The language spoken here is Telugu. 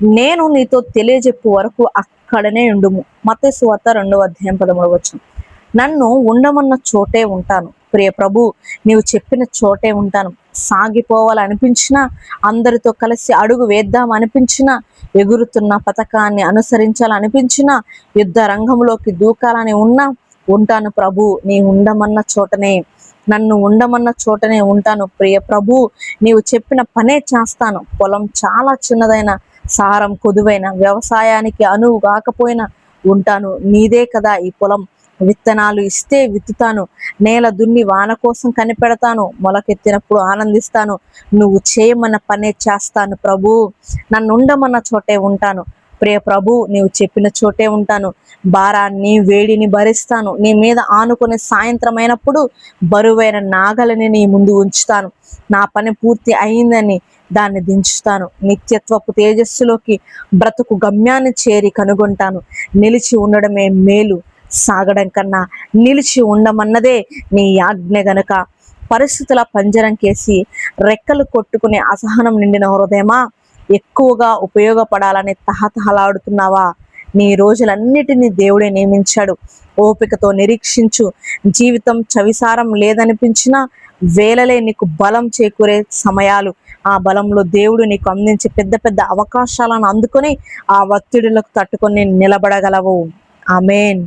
నేను నీతో తెలియజెప్పు వరకు అక్కడనే ఉండుము. మత్తయి సువార్త 2:13. నన్ను ఉండమన్న చోటే ఉంటాను. ప్రియ ప్రభు, నీవు చెప్పిన చోటే ఉంటాను. సాగిపోవాలనిపించినా, అందరితో కలిసి అడుగు వేద్దాం అనిపించినా, ఎగురుతున్న పథకాన్ని అనుసరించాలనిపించినా, యుద్ధ రంగంలోకి దూకాలని ఉన్నా ఉంటాను ప్రభు. నీ ఉండమన్న చోటనే, నన్ను ఉండమన్న చోటనే ఉంటాను. ప్రియ ప్రభు, నీవు చెప్పిన పనే చేస్తాను. పొలం చాలా చిన్నదైన, సారం కొదువైన, వ్యవసాయానికి అనువు కాకపోయినా ఉంటాను. నీదే కదా ఈ పొలం. విత్తనాలు ఇస్తే విత్తుతాను, నేల దున్ని వాన కోసం కనిపెడతాను, మొలకెత్తినప్పుడు ఆనందిస్తాను. నువ్వు చేయమన్న పనే చేస్తాను ప్రభు. నన్ను ఉండమన్న చోటే ఉంటాను. ప్రియ ప్రభు, నీవు చెప్పిన చోటే ఉంటాను. భారాన్ని వేడిని భరిస్తాను. నీ మీద ఆనుకునే సాయంత్రం అయినప్పుడు బరువైన నాగలిని నీ ముందు ఉంచుతాను. నా పని పూర్తి అయిందని దాన్ని దించుతాను. నిత్యత్వపు తేజస్సులోకి బ్రతుకు గమ్యాన్ని చేరి కనుగొంటాను. నిలిచి ఉండడమే మేలు సాగడం కన్నా. నిలిచి ఉండమన్నదే నీ ఆజ్ఞ గనుక. పరిస్థితుల పంజరం కేసి రెక్కలు కొట్టుకునే అసహనం నిండిన హృదయమా, ఎక్కువగా ఉపయోగపడాలని తహతహలాడుతున్నావా? నీ రోజులన్నిటినీ దేవుడే నియమించాడు. ఓపికతో నిరీక్షించు. జీవితం చవిసారం లేదనిపించినా వేలలే నీకు బలం చేకూరే సమయాలు. ఆ బలంలో దేవుడు నీకు అందించే పెద్ద పెద్ద అవకాశాలను అందుకొని ఆ ఒత్తిడులకు తట్టుకొని నిలబడగలవు. ఆమేన్.